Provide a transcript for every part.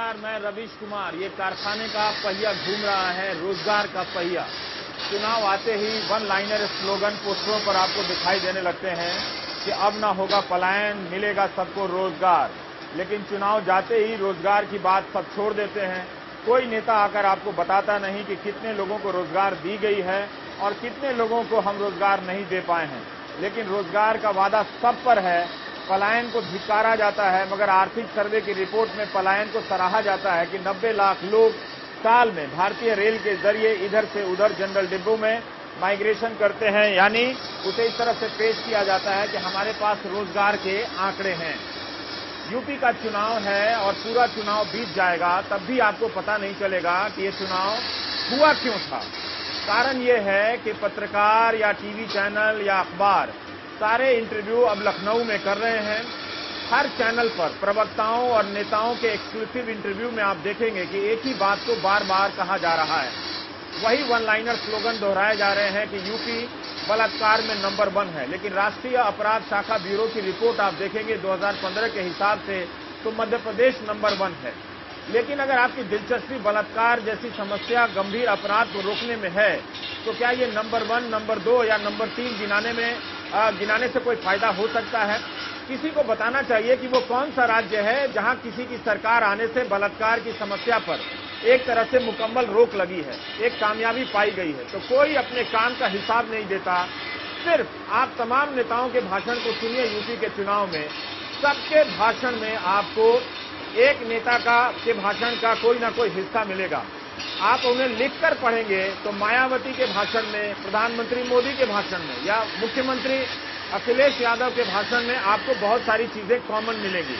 नमस्कार, मैं रवीश कुमार। ये कारखाने का पहिया घूम रहा है, रोजगार का पहिया। चुनाव आते ही वन लाइनर स्लोगन पोस्टरों पर आपको दिखाई देने लगते हैं कि अब ना होगा पलायन, मिलेगा सबको रोजगार। लेकिन चुनाव जाते ही रोजगार की बात सब छोड़ देते हैं। कोई नेता आकर आपको बताता नहीं कि कितने लोगों को रोजगार दी गई है और कितने लोगों को हम रोजगार नहीं दे पाए हैं। लेकिन रोजगार का वादा सब पर है, पलायन को धिक्कारा जाता है, मगर आर्थिक सर्वे की रिपोर्ट में पलायन को सराहा जाता है कि 90 लाख लोग साल में भारतीय रेल के जरिए इधर से उधर जनरल डिब्बों में माइग्रेशन करते हैं। यानी उसे इस तरह से पेश किया जाता है कि हमारे पास रोजगार के आंकड़े हैं। यूपी का चुनाव है और पूरा चुनाव बीत जाएगा, तब भी आपको पता नहीं चलेगा कि ये चुनाव हुआ क्यों था। कारण ये है कि पत्रकार या टीवी चैनल या अखबार सारे इंटरव्यू अब लखनऊ में कर रहे हैं। हर चैनल पर प्रवक्ताओं और नेताओं के एक्सक्लूसिव इंटरव्यू में आप देखेंगे कि एक ही बात को बार बार कहा जा रहा है। वही वन लाइनर स्लोगन दोहराए जा रहे हैं कि यूपी बलात्कार में नंबर 1 है। लेकिन राष्ट्रीय अपराध शाखा ब्यूरो की रिपोर्ट आप देखेंगे 2015 के हिसाब से तो मध्य प्रदेश नंबर 1 है। लेकिन अगर आपकी दिलचस्पी बलात्कार जैसी समस्या, गंभीर अपराध को रोकने में है, तो क्या ये नंबर 1, नंबर 2 या नंबर 3 गिनाने से कोई फायदा हो सकता है? किसी को बताना चाहिए कि वो कौन सा राज्य है जहां किसी की सरकार आने से बलात्कार की समस्या पर एक तरह से मुकम्मल रोक लगी है, एक कामयाबी पाई गई है। तो कोई अपने काम का हिसाब नहीं देता। सिर्फ आप तमाम नेताओं के भाषण को सुनिए यूपी के चुनाव में, सबके भाषण में आपको एक नेता के भाषण का कोई ना कोई हिस्सा मिलेगा। आप उन्हें लिखकर पढ़ेंगे तो मायावती के भाषण में, प्रधानमंत्री मोदी के भाषण में या मुख्यमंत्री अखिलेश यादव के भाषण में आपको बहुत सारी चीजें कॉमन मिलेंगी,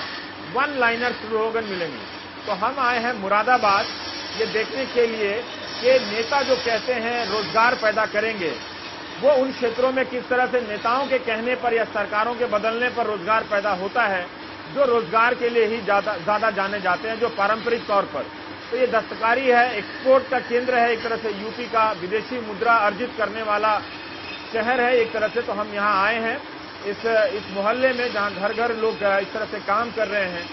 वन लाइनर स्लोगन मिलेंगी। तो हम आए हैं मुरादाबाद ये देखने के लिए कि नेता जो कहते हैं रोजगार पैदा करेंगे, वो उन क्षेत्रों में किस तरह से नेताओं के कहने पर या सरकारों के बदलने पर रोजगार पैदा होता है, जो रोजगार के लिए ही ज्यादा जाने जाते हैं, जो पारंपरिक तौर पर। तो ये दस्तकारी है, एक्सपोर्ट का केंद्र है एक तरह से, यूपी का विदेशी मुद्रा अर्जित करने वाला शहर है एक तरह से। तो हम यहाँ आए हैं इस मोहल्ले में जहाँ घर घर लोग इस तरह से काम कर रहे हैं।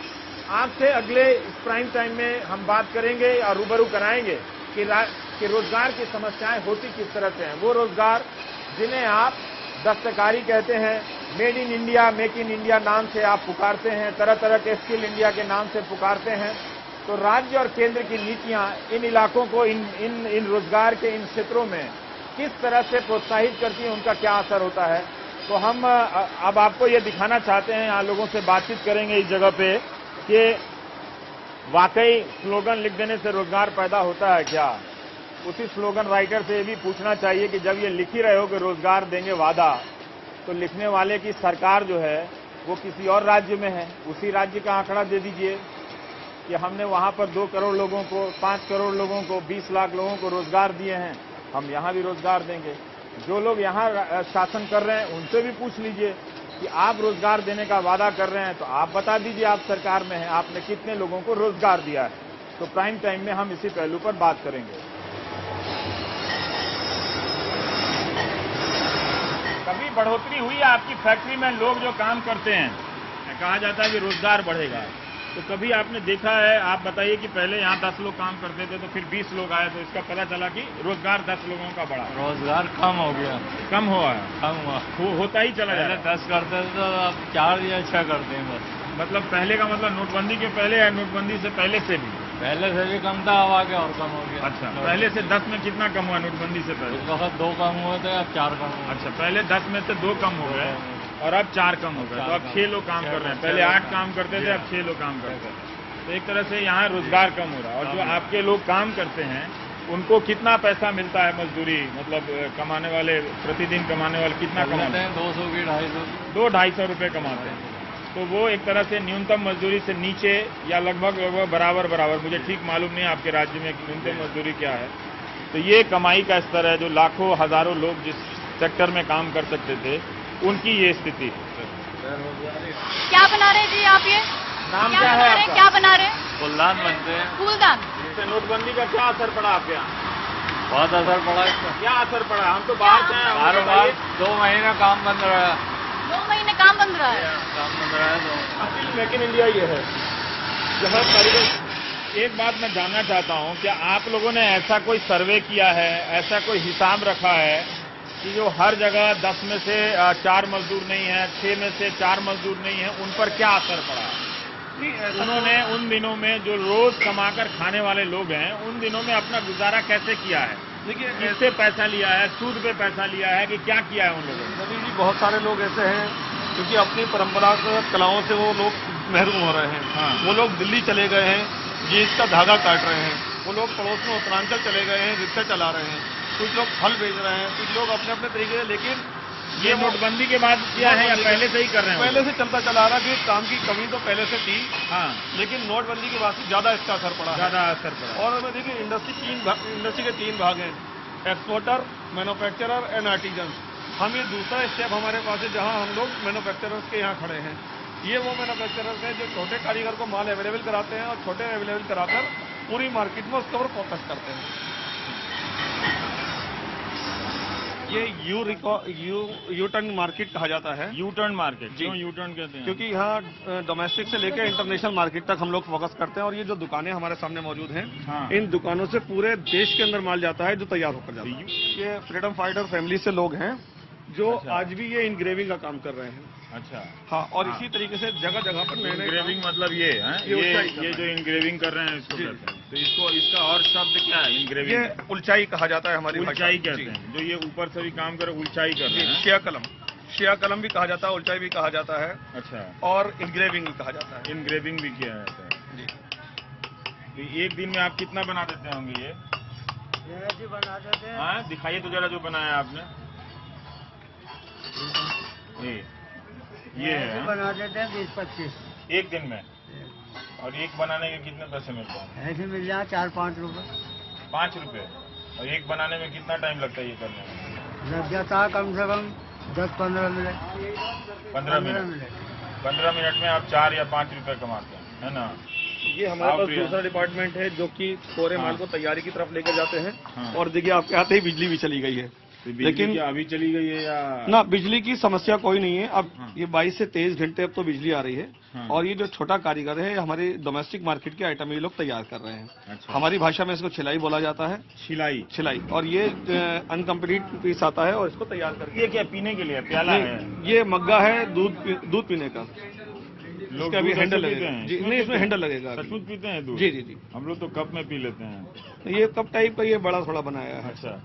आपसे अगले इस प्राइम टाइम में हम बात करेंगे और रूबरू कराएंगे कि रोजगार की समस्याएं होती किस तरह से हैं। वो रोजगार जिन्हें आप दस्तकारी कहते हैं, made in India, make in India नाम से आप पुकारते हैं, तरह तरह के स्किल इंडिया के नाम से पुकारते हैं। तो राज्य और केंद्र की नीतियां इन इलाकों को, इन रोजगार के इन क्षेत्रों में किस तरह से प्रोत्साहित करती हैं, उनका क्या असर होता है। तो हम अब आपको ये दिखाना चाहते हैं, यहाँ लोगों से बातचीत करेंगे इस जगह पे कि वाकई स्लोगन लिख देने से रोजगार पैदा होता है क्या। उसी स्लोगन राइटर से ये भी पूछना चाहिए कि जब ये लिख ही रहे हो कि रोजगार देंगे वादा, तो लिखने वाले की सरकार जो है वो किसी और राज्य में है, उसी राज्य का आंकड़ा दे दीजिए कि हमने वहां पर 2 करोड़ लोगों को, 5 करोड़ लोगों को, 20 लाख लोगों को रोजगार दिए हैं, हम यहां भी रोजगार देंगे। जो लोग यहां शासन कर रहे हैं उनसे भी पूछ लीजिए कि आप रोजगार देने का वादा कर रहे हैं तो आप बता दीजिए, आप सरकार में हैं, आपने कितने लोगों को रोजगार दिया है। तो प्राइम टाइम में हम इसी पहलू पर बात करेंगे। कभी बढ़ोतरी हुई है आपकी फैक्ट्री में? लोग जो काम करते हैं, कहा जाता है कि रोजगार बढ़ेगा, तो कभी आपने देखा है? आप बताइए कि पहले यहाँ 10 लोग काम करते थे तो फिर 20 लोग आए तो इसका पता चला कि रोजगार 10 लोगों का बढ़ा। रोजगार कम हो गया, कम हुआ है, कम हुआ, होता ही चला पहले 10 करते थे तो अब 4 या 6 करते हैं बस। मतलब पहले का मतलब नोटबंदी के पहले या नोटबंदी से पहले से भी? पहले से भी कम था, अब आगे और कम हो गया। अच्छा, पहले से 10 में कितना कम हुआ नोटबंदी से पहले? उस वक्त 2 कम हुए थे, अब 4 कम हुए। अच्छा, पहले 10 में से 2 कम हो गए और अब 4 कम हो गए, तो अब 6 लोग काम कर रहे हैं। पहले 8 काम करते थे, अब 6 लोग काम करते हैं। तो एक तरह से यहाँ रोजगार कम हो रहा है। और जो आपके लोग काम करते हैं उनको कितना पैसा मिलता है मजदूरी, मतलब कमाने वाले, प्रतिदिन कमाने वाले कितना कमाते हैं? 200 की 250, 200-250 रुपये कमाते हैं। तो वो एक तरह से न्यूनतम मजदूरी से नीचे या लगभग बराबर, मुझे ठीक मालूम नहीं आपके राज्य में न्यूनतम मजदूरी क्या है। तो ये कमाई का स्तर है जो लाखों हजारों लोग जिस सेक्टर में काम कर सकते थे उनकी ये स्थिति है। क्या बना रहे जी आप? ये नाम क्या है आपका? क्या बना रहे हैं? फूलदान बनते हैं। फूलदान। इससे नोटबंदी का क्या असर पड़ा आपके यहाँ? बहुत असर पड़ा इसका। क्या असर पड़ा? हम तो बाहर से हैं। कारोबार 2 महीने काम बंद रहा है। 2 महीने काम बंद रहा है। काम बंद रहा है तो असल मेक इन इंडिया ये है, जहाँ करीबन एक बात मैं जानना चाहता हूं, क्या आप लोगों ने ऐसा कोई सर्वे किया है, ऐसा कोई हिसाब रखा है कि जो हर जगह 10 में से 4 मजदूर नहीं है, 6 में से 4 मजदूर नहीं है, उन पर क्या असर पड़ा है? उन्होंने उन दिनों में जो रोज कमाकर खाने वाले लोग हैं, उन दिनों में अपना गुजारा कैसे किया है? देखिए, किससे पैसा लिया है, सूद पे पैसा लिया है कि क्या किया है उन लोगों ने? नवीन जी, बहुत सारे लोग ऐसे हैं क्योंकि अपनी परंपरागत कलाओं से वो लोग महरूम हो रहे हैं। हाँ। वो लोग दिल्ली चले गए हैं, जीन्स का धागा काट रहे हैं। वो लोग पड़ोस में उत्तरांचल चले गए हैं, रिक्शा चला रहे हैं। कुछ लोग फल बेच रहे हैं, कुछ लोग अपने अपने तरीके से। लेकिन ये नोटबंदी के बाद किया है या पहले से ही कर रहे हैं? पहले से चलता चला रहा कि काम की कमी तो पहले से थी। हाँ, लेकिन नोटबंदी के बाद से ज्यादा इसका असर पड़ा है। ज्यादा असर पड़ा। और मैं देखिए, इंडस्ट्री के 3 भाग हैं: एक्सपोर्टर, मैन्युफैक्चरर एंड आर्टिजन। हम ये दूसरा स्टेप हमारे पास है जहां हम लोग मैन्युफैक्चरर्स के यहाँ खड़े हैं। ये वो मैन्युफैक्चरर्स हैं जो छोटे कारीगर को माल अवेलेबल कराते हैं और छोटे अवेलेबल कराकर पूरी मार्केट में उसके ऊपर फोकस करते हैं। ये यू टर्न मार्केट कहा जाता है। U turn market? जी। क्यों यू टर्न कहते हैं? क्योंकि यहाँ डोमेस्टिक से लेकर इंटरनेशनल मार्केट तक हम लोग फोकस करते हैं। और ये जो दुकानें हमारे सामने मौजूद हैं, हाँ। इन दुकानों से पूरे देश के अंदर माल जाता है जो तैयार होकर जाता है। ये फ्रीडम फाइटर फैमिली से लोग हैं जो अच्छा। आज भी ये इंग्रेविंग का काम कर रहे हैं। अच्छा। हाँ, और हाँ। इसी तरीके से जगह जगह पर नए नए इंग्रेविंग मतलब ये है, ये जो इंग्रेविंग कर रहे हैं इसको जी। कहते हैं। तो इसको इसका और शब्द क्या है इंग्रेविंग? ये उलचाई कहा जाता है हमारी भाषा उलचाई में। कहते जी। हैं, जो ये ऊपर से भी काम कर उलचाई कर रहे हैं। शिया कलम भी कहा जाता है, उलचाई भी कहा जाता है, अच्छा। और इंग्रेविंग भी कहा जाता है। इंग्रेविंग भी किया जाता है जी। तो एक दिन में आप कितना बना देते होंगे ये? जी बना देते हैं। हाँ, दिखाइए तो जरा जो बनाया आपने। ये है बना देते हैं 20-25 एक दिन में। और एक बनाने के कितने पैसे मिलते हैं? ऐसे मिल जाए 4-5 रुपए 5 रुपए। और एक बनाने में कितना टाइम लगता है ये करने में? लग जाता है कम से कम 10-15 मिनट। 15 मिनट। 15 मिनट में आप 4 या 5 रुपए कमाते हैं, है ना? ये हमारे पास आप भी- दूसरा डिपार्टमेंट है जो कि कोरे हाँ। माल को तैयारी की तरफ लेकर जाते हैं। हाँ। और देखिए, आपके आते ही बिजली भी चली गई है। तो बिजली लेकिन क्या अभी चली गई है या? ना, बिजली की समस्या कोई नहीं है। अब हाँ। ये 22 से 23 घंटे अब तो बिजली आ रही है। हाँ। और ये जो छोटा कारीगर है, हमारे डोमेस्टिक मार्केट के आइटम ये लोग तैयार कर रहे हैं। अच्छा। हमारी भाषा में इसको छिलाई बोला जाता है। छिलाई? छिलाई। और ये अनकम्प्लीट पीस आता है और इसको तैयार करके। ये क्या पीने के लिए प्याला है? ये मग्गा है दूध पीने का। लोग इसका अभी दूध हैंडल ऐसे पीते लगेगा। हैं? जी, नहीं, इसमें हैंडल लगेगा अभी। सचमुच पीते हैं दूध? जी जी जी। हम लोग तो कप में पी लेते हैं। ये कप टाइप का ये बड़ा थोड़ा बनाया है। अच्छा।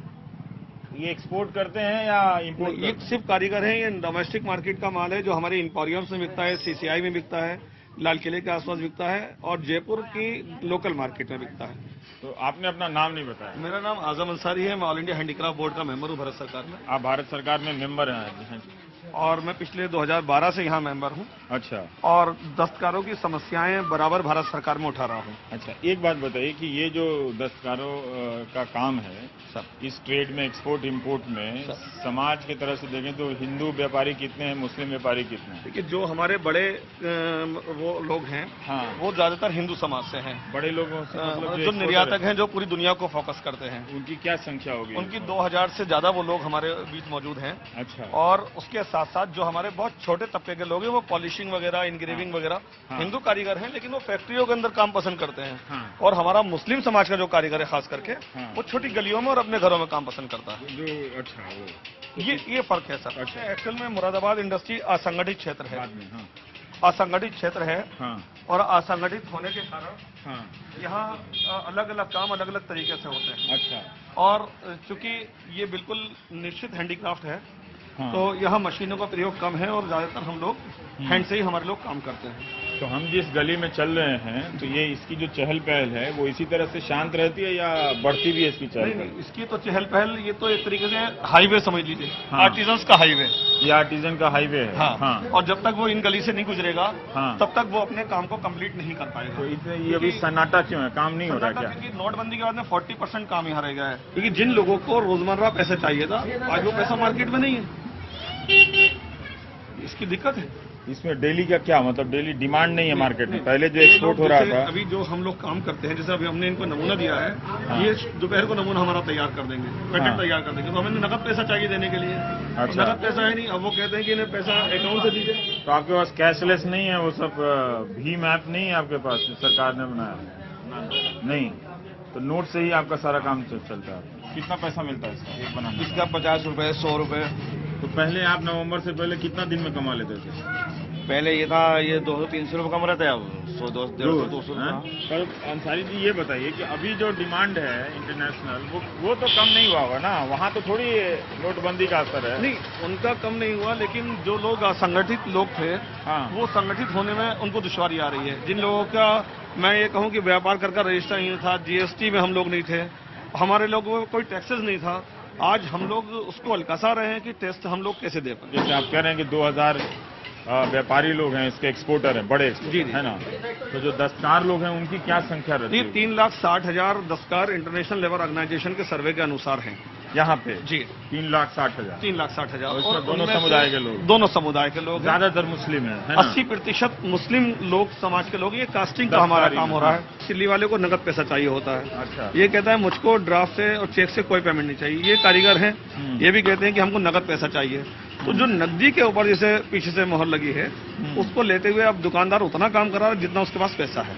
ये एक्सपोर्ट करते हैं या इंपोर्ट ये करते हैं? सिर्फ कारीगर हैं। ये डोमेस्टिक मार्केट का माल है जो हमारे इंपोरियम्स में बिकता है, सीसीआई में बिकता है, लाल किले के आसपास बिकता है और जयपुर की लोकल मार्केट में बिकता है। तो आपने अपना नाम नहीं बताया। मेरा नाम आजम अंसारी है। मैं ऑल इंडिया हैंडीक्राफ्ट बोर्ड का मेंबर हूँ भारत सरकार में। आप भारत सरकार में मेंबर हैं? और मैं पिछले 2012 से यहाँ मेंबर हूँ। अच्छा। और दस्तकारों की समस्याएं बराबर भारत सरकार में उठा रहा हूँ। अच्छा, एक बात बताइए कि ये जो दस्तकारों का काम है सर, इस ट्रेड में, एक्सपोर्ट इंपोर्ट में, समाज की तरफ से देखें तो हिंदू व्यापारी कितने हैं, मुस्लिम व्यापारी कितने हैं? देखिए, जो हमारे बड़े वो लोग हैं, हाँ। वो ज्यादातर हिंदू समाज से हैं। बड़े लोगों से मतलब जो exporter निर्यातक है, हैं, जो पूरी दुनिया को फोकस करते हैं, उनकी क्या संख्या होगी? उनकी 2000 से ज्यादा वो लोग हमारे बीच मौजूद हैं। अच्छा। और उसके साथ साथ जो हमारे बहुत छोटे तबके के लोग हैं, वो पॉलिशिंग वगैरह, इंग्रेविंग वगैरह, हाँ। हिंदू कारीगर हैं, लेकिन वो फैक्ट्रियों के अंदर काम पसंद करते हैं। हाँ। और हमारा मुस्लिम समाज का जो कारीगर है खास करके, हाँ। वो छोटी गलियों में और अपने घरों में काम पसंद करता है। जो अच्छा वो ये फर्क है सर। अच्छा। एक्चुअल में मुरादाबाद इंडस्ट्री असंगठित क्षेत्र है। बाद में। हाँ। असंगठित क्षेत्र है। हाँ। और असंगठित होने के कारण हाँ। यहाँ अलग अलग काम अलग अलग तरीके से होते हैं। अच्छा। और चूंकि ये बिल्कुल निश्चित हैंडीक्राफ्ट है, हाँ। तो यहाँ मशीनों का प्रयोग कम है और ज्यादातर हम लोग हैंड से ही हमारे लोग काम करते हैं। तो हम जिस गली में चल रहे हैं, तो ये इसकी जो चहल पहल है वो इसी तरह से शांत रहती है या बढ़ती भी है इसकी चहल नहीं पहल? नहीं, इसकी तो चहल पहल, ये तो एक तरीके से हाईवे समझ लीजिए। हाँ। आर्टिजन्स का हाईवे। ये आर्टिजन का हाईवे है। हाँ। हाँ। और जब तक वो इन गली से नहीं गुजरेगा, हाँ। तब तक वो अपने काम को कंप्लीट नहीं कर पाएगा। तो इतने ये अभी सन्नाटा क्यों है? काम नहीं हो रहा क्या? क्योंकि नोटबंदी के बाद में 40% काम यहाँ रह गया है। क्योंकि जिन लोगों को रोजमर्रा पैसा चाहिए था, आज वो पैसा मार्केट में नहीं है। इसकी दिक्कत है। इसमें डेली का क्या मतलब? डेली डिमांड नहीं है मार्केट में? पहले जो ये एक्सपोर्ट लोग हो रहा जैसे था। अभी जो हम लोग काम करते हैं, जैसे अभी हमने इनको नमूना दिया है, हाँ। ये दोपहर को नमूना हमारा तैयार कर देंगे, पैकेट हाँ। तैयार कर देंगे, तो हमें नकद पैसा चाहिए देने के लिए। अच्छा। नकद पैसा है नहीं। अब वो कहते हैं कि इन्हें पैसा अकाउंट से दीजिए। तो आपके पास कैशलेस नहीं है? वो सब भीम ऐप नहीं है आपके पास, सरकार ने बनाया? नहीं, तो नोट से ही आपका सारा काम चलता है। कितना पैसा मिलता है इसका एक बनाने का? इसका 50 रुपए 100 रुपए। तो पहले आप नवंबर से पहले कितना दिन में कमा लेते थे? पहले ये था, ये 200-300 रुपए कम रहता है, अब 100-200 हाँ? पर अंसारी जी ये बताइए कि अभी जो डिमांड है इंटरनेशनल, वो तो कम नहीं हुआ होगा ना? वहाँ तो थोड़ी नोटबंदी का असर है। नहीं, उनका कम नहीं हुआ, लेकिन जो लोग असंगठित लोग थे, हाँ। वो संगठित होने में उनको दुश्वारी आ रही है। जिन लोगों का मैं ये कहूँ कि व्यापार कर रजिस्टर नहीं था, जीएसटी में हम लोग नहीं थे, हमारे लोगों को कोई टैक्सेस नहीं था, आज हम लोग उसको हल्का रहे हैं कि टेस्ट हम लोग कैसे दे पाए। जैसे आप कह रहे हैं कि 2000 व्यापारी लोग हैं, इसके एक्सपोर्टर हैं, बड़े एक्सपोर्टर, जी, जी। है ना? तो जो दस्तकार लोग हैं उनकी क्या संख्या रहती ये है? 3,60,000 दस्तकार इंटरनेशनल लेबर ऑर्गेनाइजेशन के सर्वे के अनुसार हैं यहाँ पे जी। 3,60,000। 3,60,000 और इसमें दोनों समुदाय के लोग? दोनों समुदाय के लोग हैं। ज्यादातर मुस्लिम है ना? 80% मुस्लिम लोग समाज के लोग। ये कास्टिंग का हमारा काम हो रहा है। दिल्ली वाले को नगद पैसा चाहिए होता है। अच्छा। ये कहता है मुझको ड्राफ्ट से और चेक से कोई पेमेंट नहीं चाहिए। ये कारीगर हैं, ये भी कहते हैं कि हमको नगद पैसा चाहिए। तो जो नकदी के ऊपर जैसे पीछे से मोहर लगी है, उसको लेते हुए अब दुकानदार उतना काम कर रहा है जितना उसके पास पैसा है,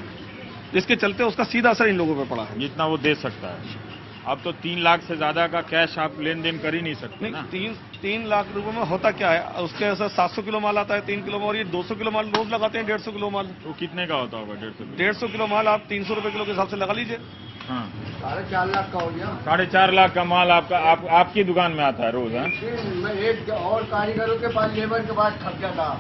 जिसके चलते उसका सीधा असर इन लोगों पर पड़ा है। जितना वो दे सकता है। अब तो 3 लाख से ज्यादा का कैश आप लेन देन कर ही नहीं सकते ना? नहीं, 3 लाख रुपए में होता क्या है, उसके ऐसा 700 किलो माल आता है 3 किलो में, और ये 200 किलो माल रोज लगाते हैं। 150 किलो माल, वो कितने का होता होगा? 150 150 किलो माल आप 300 रुपए किलो के हिसाब से लगा लीजिए। हाँ, 4.5 लाख का हो गया। 4.5 लाख का माल आपका आपकी दुकान में आता है रोज? है मैं एक और कारीगरों के पास लेबर के पास खप जाता।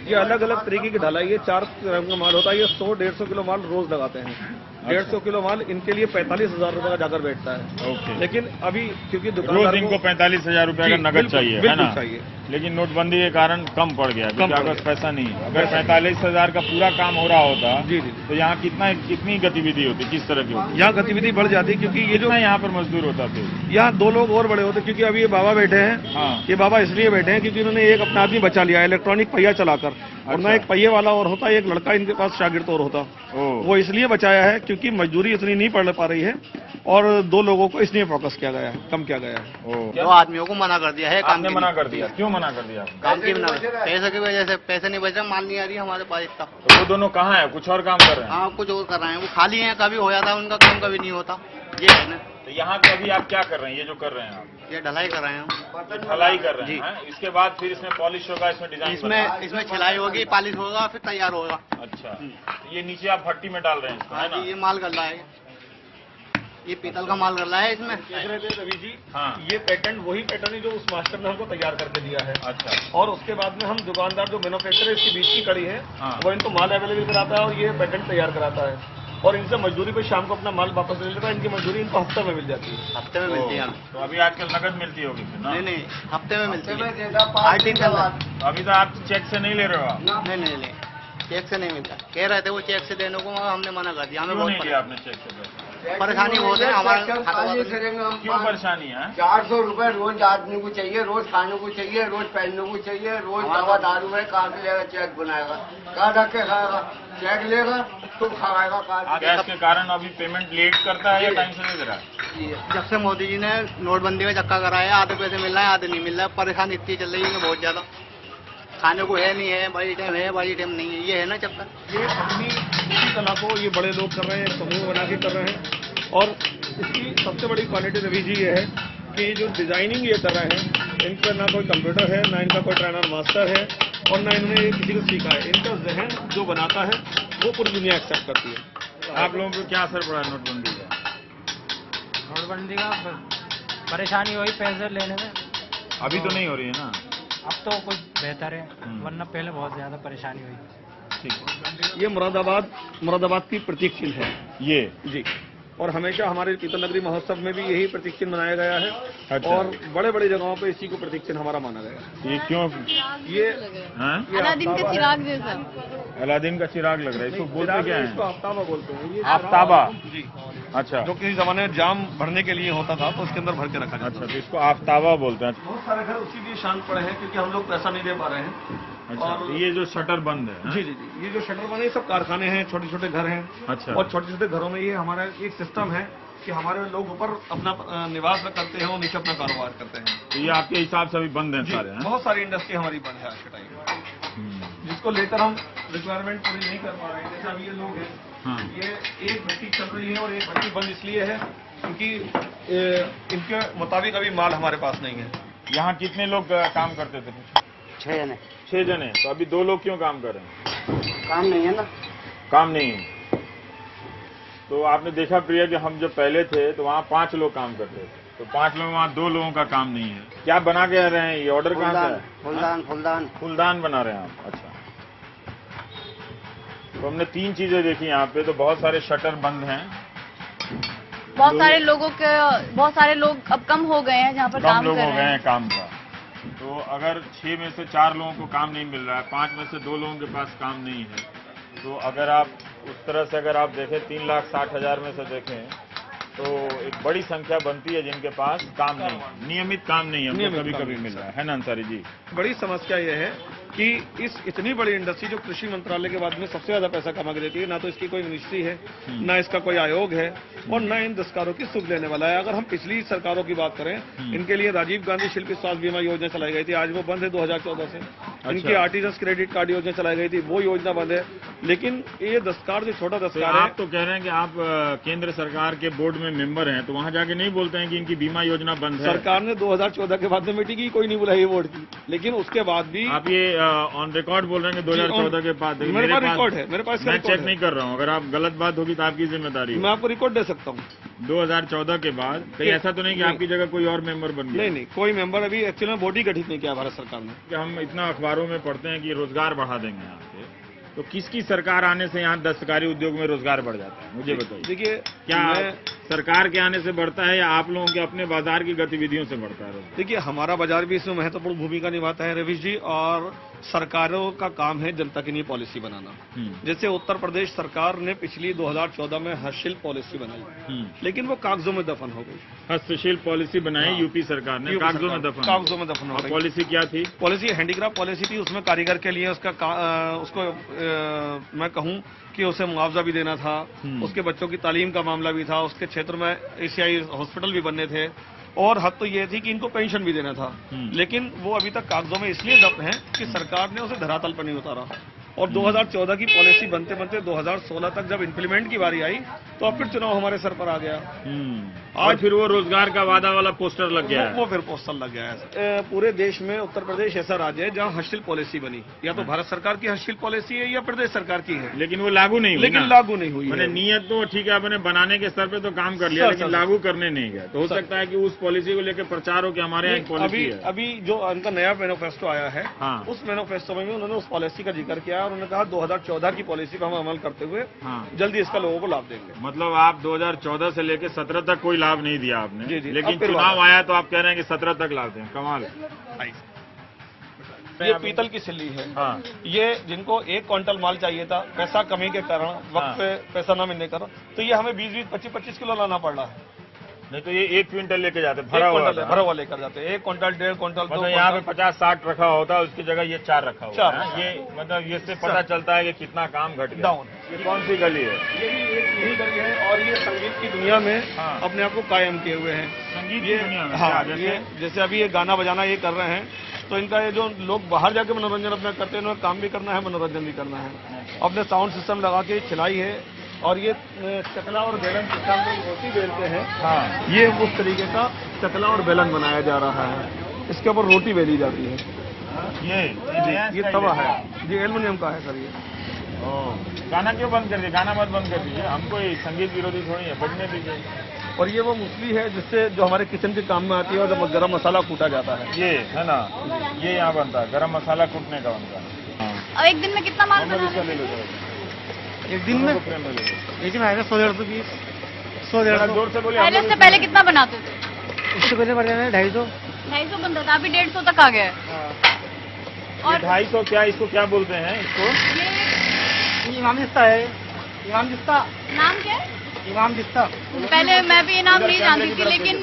ये अलग अलग तरीके की ढलाई है। 4 तरह का माल होता है। ये 100-150 किलो माल रोज लगाते हैं। 150 किलो माल इनके लिए 45,000 रुपए का जाकर बैठता है। ओके। लेकिन अभी क्योंकि रोज दुकानदार इनको 45,000 रुपए का जी, नगद बिल्कुल, चाहिए, है बिल्कुल ना? चाहिए। लेकिन नोटबंदी के कारण कम पड़ गया, क्योंकि पड़ आपके पास गया। पैसा नहीं है। अगर 45,000 का पूरा काम हो रहा होता जी, जी। तो यहाँ कितनी गतिविधि होती, किस तरह की होती? यहाँ गतिविधि बढ़ जाती है, क्योंकि ये जो यहाँ पर मजदूर होता थे? यहाँ 2 लोग और बड़े होते, क्योंकि अभी ये बाबा बैठे हैं। हाँ। ये बाबा इसलिए बैठे हैं क्योंकि इन्होंने एक अपना आदमी बचा लिया है इलेक्ट्रॉनिक पहिया चलाकर। और ना अच्छा। एक पहिए वाला और होता, एक लड़का इनके पास शागिर्द और होता। ओह। वो इसलिए बचाया है क्योंकि मजदूरी इतनी नहीं पड़ पा रही है, और 2 लोगों को इसलिए फोकस किया गया है, कम किया गया है। ओह। 2 आदमियों को मना कर दिया है काम आपने के मना लिए। कर दिया? क्यों मना कर दिया? काम की बिना पैसे की वजह से, पैसे नहीं बच रहे, माल नहीं आ रही है हमारे पास इतना। तो वो दोनों कहाँ है? कुछ और काम कर रहे हैं? हाँ, कुछ और कर रहे हैं। वो खाली हैं, कभी हो जाता है उनका काम, कभी नहीं होता। ये है ना, तो यहाँ पे अभी आप क्या कर रहे हैं? ये जो कर रहे हैं आप, ये ढलाई कर रहे हैं। ये ढलाई कर रहे जी। हैं, हैं? इसके बाद फिर इसमें पॉलिश होगा, इसमें डिजाइन इसमें छिलाई होगी, पॉलिश होगा, फिर तैयार होगा। अच्छा। तो ये नीचे आप भट्टी में डाल रहे हैं इसको, हाँ है ना? जी, ये माल कर रहा है। ये पीतल का माल कर रहा है इसमें। देख रहे थे रवि जी, हाँ। ये पैटर्न वही पैटर्न है जो उस मास्टर ने हमको तैयार करके दिया है। अच्छा। और उसके बाद में हम दुकानदार जो मैन्युफैक्चरर इसके बीच की कड़ी है, हाँ। वो इनको माल अवेलेबल कराता है और ये पैटर्न तैयार कराता है, और इनसे मजदूरी पे शाम को अपना माल वापस ले लेता है। इनकी मजदूरी इनको हफ्ते में मिल जाती है। हफ्ते में मिलती है। तो अभी आजकल नकद मिलती होगी फिर ना? नहीं नहीं, हफ्ते में मिलती है। देगा 5 आर्टिकल तो अभी तो आप चेक से नहीं ले रहे हो आप? नहीं नहीं नहीं, चेक से नहीं मिलता। कह रहे थे वो चेक से देने को, मगर हमने मना कर दिया। हमें क्यों बहुत नहीं लिया आपने चेक से? परेशानी बहुत है हमारे करेंगे हम। क्यों परेशानी है? 400 रुपए रोज आदमी को चाहिए, रोज खाने को चाहिए, रोज पहनने को चाहिए, रोज दवा दारू में काट लेगा, चेक बनाएगा, काट के खाएगा, चेक लेगा तो खाएगा काट। गैस के कारण अभी पेमेंट लेट करता है या टाइम से दे रहा है? जब से मोदी जी ने नोटबंदी का चक्का कराया, आधे पैसे मिल रहे हैं, आधे नहीं मिल रहा है। परेशानी इतनी चल रही है बहुत ज्यादा। खाने को है नहीं है, बड़ी टाइम है, बड़ी टाइम नहीं है, ये है ना चक्कर। ये अपनी इसी कला को ये बड़े लोग कर रहे हैं, समूह बना के कर रहे हैं। और इसकी सबसे बड़ी क्वालिटी रवि जी ये है कि जो डिजाइनिंग ये कर रहे हैं, इन पर ना कोई कंप्यूटर है, ना इनका कोई ट्रेनर मास्टर है, और ना इन्होंने ये किसी को सीखा है। इनका जहन जो बनाता है वो पूरी दुनिया एक्सेप्ट करती है। आप लोगों को क्या असर पड़ा नोटबंदी का? नोटबंदी का परेशानी हुई पैसे लेने में। अभी तो नहीं हो रही है ना? अब तो कुछ बेहतर है, वरना पहले बहुत ज्यादा परेशानी हुई। ठीक है। ये मुरादाबाद की प्रतीक चिन्ह है ये जी, और हमेशा हमारे पीतल नगरी महोत्सव में भी यही प्रतीक चिन्ह मनाया गया है। अच्छा। और बड़े बड़े जगहों पे इसी को प्रतीक चिन्ह हमारा माना गया है। ये क्यों? ये हाँ? अलादीन का चिराग जैसा। अलादीन का चिराग लग रहा है। इसको बोलते क्या इसको है? आफ्ताबा बोलते हैं। ये आफ्ताबा? जी, अच्छा। जो किसी जमाने में जाम भरने के लिए होता था, तो उसके अंदर भर के रखा जाता अच्छा, था। तो इसको आफ्ताबा बोलते हैं। बहुत सारे घर उसी लिए शांत पड़े हैं क्योंकि हम लोग पैसा नहीं दे पा रहे हैं। अच्छा, और तो ये जो शटर बंद है, हाँ? जी जी जी, ये जो शटर बने ये सब कारखाने हैं, छोटे छोटे घर हैं। अच्छा। और छोटे छोटे घरों में ये हमारा एक सिस्टम है कि हमारे लोग ऊपर अपना निवास करते हैं और नीचे अपना कारोबार करते हैं। तो ये आपके हिसाब से अभी बंद है जी, सारे? हाँ? बहुत सारी इंडस्ट्री हमारी बंद है आज के टाइम में, जिसको लेकर हम रिक्वायरमेंट पूरी नहीं कर पा रहे हैं। जैसे अभी ये लोग हैं, हाँ। ये एक भट्टी चल रही है और एक भट्टी बंद इसलिए है क्योंकि इनके मुताबिक अभी माल हमारे पास नहीं है। यहाँ कितने लोग काम करते थे? 6 जने 6 जने। तो अभी 2 लोग क्यों काम कर रहे हैं? काम नहीं है ना। काम नहीं है। तो आपने देखा प्रिया कि हम जब पहले थे तो वहाँ 5 लोग काम करते थे, तो 5 लोग, वहाँ 2 लोगों का काम नहीं है। क्या बना के रहे हैं? ये ऑर्डर कहाँ से है? फुलदान फूलदान बना रहे हैं आप? अच्छा। तो हमने 3 चीजें देखी यहाँ पे। तो बहुत सारे शटर बंद हैं, बहुत सारे लोग अब कम हो गए हैं जहाँ पर कम काम लोग कर हो रहे गए हैं। हैं काम का। तो अगर 6 में से 4 लोगों को काम नहीं मिल रहा है, 5 में से 2 लोगों के पास काम नहीं है, तो अगर आप उस तरह से अगर आप देखें 3,60,000 में से देखें तो एक बड़ी संख्या बनती है जिनके पास काम नहीं, नियमित काम नहीं है, हमको कभी कभी मिल रहा है ना अंसारी जी? बड़ी समस्या यह है कि इस इतनी बड़ी इंडस्ट्री जो कृषि मंत्रालय के बाद में सबसे ज्यादा पैसा कमा के देती है, ना तो इसकी कोई मिनिस्ट्री है, ना इसका कोई आयोग है और न इन दस्तकारों की सुध लेने वाला है। अगर हम पिछली सरकारों की बात करें, इनके लिए राजीव गांधी शिल्पी स्वास्थ्य बीमा योजना चलाई गई थी, आज वो बंद है 2014 से। इनकी आर्टिजन क्रेडिट कार्ड योजना चलाई गई थी, वो योजना बंद है। लेकिन ये दस्तकार जो छोटा दस्तकार है, आप तो कह रहे हैं कि आप केंद्र सरकार के बोर्ड में मेंबर हैं, तो वहां जाके नहीं बोलते हैं कि इनकी बीमा योजना बंद है? सरकार ने 2014 के बाद में मीटिंग की, कोई नहीं बुलाई बोर्ड की, लेकिन उसके बाद भी आप ये ऑन रिकॉर्ड बोल रहे हैं कि 2014 के बाद? मेरे पास रिकॉर्ड है, मेरे पास मैं चेक नहीं कर रहा हूँ। अगर आप गलत बात होगी तो आपकी जिम्मेदारी है। मैं आपको रिकॉर्ड दे सकता हूँ। 2014 के बाद कहीं ऐसा तो नहीं कि आपकी जगह कोई और मेंबर बन गया? नहीं, कोई मेंबर अभी एक्चुअली में बोर्ड ही गठित नहीं किया भारत सरकार ने। कि हम इतना अखबारों में पढ़ते हैं कि रोजगार बढ़ा देंगे यहाँ पे, तो किसकी सरकार आने से यहाँ दस्तकारी उद्योग में रोजगार बढ़ जाता है? मुझे बताइए। देखिए, क्या सरकार के आने से बढ़ता है या आप लोगों के अपने बाजार की गतिविधियों से बढ़ता है? देखिए, हमारा बाजार भी इसमें महत्वपूर्ण भूमिका निभाता है रवीश जी, और सरकारों का काम है जनता के लिए पॉलिसी बनाना। जैसे उत्तर प्रदेश सरकार ने पिछली 2014 में हस्तशिल्प पॉलिसी बनाई, लेकिन वो कागजों में दफन हो गई। हस्तशिल्प पॉलिसी बनाई यूपी सरकार ने, कागजों में दफन हो गई। पॉलिसी क्या थी? पॉलिसी हैंडीक्राफ्ट पॉलिसी थी। उसमें कारीगर के लिए उसको मैं कहूँ कि उसे मुआवजा भी देना था, उसके बच्चों की तालीम का मामला भी था, उसके क्षेत्र में एशियाई हॉस्पिटल भी बनने थे, और हद तो ये थी कि इनको पेंशन भी देना था। लेकिन वो अभी तक कागजों में इसलिए दफ्न है कि सरकार ने उसे धरातल पर नहीं उतारा। और 2014 की पॉलिसी बनते बनते 2016 तक जब इंप्लीमेंट की बारी आई तो अब फिर चुनाव हमारे सर पर आ गया। और फिर वो रोजगार का वादा वाला पोस्टर लग गया है। वो फिर पोस्टर लग गया है। पूरे देश में उत्तर प्रदेश ऐसा राज्य है जहाँ हस्तशिल्प पॉलिसी बनी, या तो भारत सरकार की हस्तशिल्प पॉलिसी है या प्रदेश सरकार की है, लेकिन वो लागू नहीं हुई। लेकिन लागू नहीं हुई। मैंने नीयत तो ठीक है, आपने बनाने के स्तर पे तो काम कर लिया, लेकिन लागू करने नहीं गया। तो हो सकता है कि उस पॉलिसी को लेकर प्रचार हो कि हमारे यहाँ एक पॉलिसी है। अभी जो उनका नया मैनिफेस्टो आया है, उस मैनिफेस्टो में भी उन्होंने उस पॉलिसी का जिक्र किया और उन्होंने कहा 2014 की पॉलिसी पर हम अमल करते हुए जल्दी इसका लोगों को लाभ देंगे। मतलब आप 2014 से लेकर 17 तक कोई लाभ नहीं दिया आपने, लेकिन चुनाव आया तो आप कह रहे हैं कि 17 तक लाभ दें। कमाल। ये पीतल की सिल्ली है। ये जिनको 1 क्विंटल माल चाहिए था, पैसा कमी के कारण, वक्त पे पैसा न मिलने के कारण, तो ये हमें 20-20, 25-25 किलो लाना पड़ रहा है। नहीं तो ये 1 क्विंटल लेके जाते, भरा हुआ लेकर जाते, 1 क्विंटल, 1.5 क्विंटल। मतलब यहाँ पे 50-60 रखा होता है, उसकी जगह ये 4 रखा हुआ है। ये मतलब इससे पता चलता है कि कितना काम घट गया। ये कौन सी गली है? यही गली है, और ये संगीत की दुनिया में अपने आप को कायम किए हुए हैं। संगीत की दुनिया में? ये जैसे अभी ये गाना बजाना ये कर रहे हैं, तो इनका ये जो लोग बाहर जाके मनोरंजन अपना करते हैं, उन्हें काम भी करना है, मनोरंजन भी करना है। अपने साउंड सिस्टम लगा के खिलाई है, और ये चकला और बेलन सिस्टम में रोटी बेलते हैं। ये उस तरीके का चकला और बेलन बनाया जा रहा है, इसके ऊपर रोटी बेली जाती है। ये तवा है, ये एल्युमिनियम का है सर। ये गाना क्यों बंद कर दिया? गाना मत बंद कर दीजिए, हमको संगीत विरोधी थोड़ी है, बजने दीजिए। और ये वो मूसली है जिससे जो हमारे किचन के काम में आती है, और जब गरम मसाला कूटा जाता है, ये है ना, ये यहाँ बनता है, गरम मसाला कूटने का बनता है। और एक दिन में कितना माल बना है? एक दिन में 100-150 जोर से बोलिए। पहले से पहले कितना बनाते थे? इससे पहले बन रहे 250 बनता था, अभी 150 तक आ गया है। और 250 क्या, इसको क्या बोलते हैं? इसको इमाम जिस्ता है। इमाम जिस्ता नाम क्या है? इमाम जिस्ता। पहले मैं भी ये नाम नहीं जानती थी, लेकिन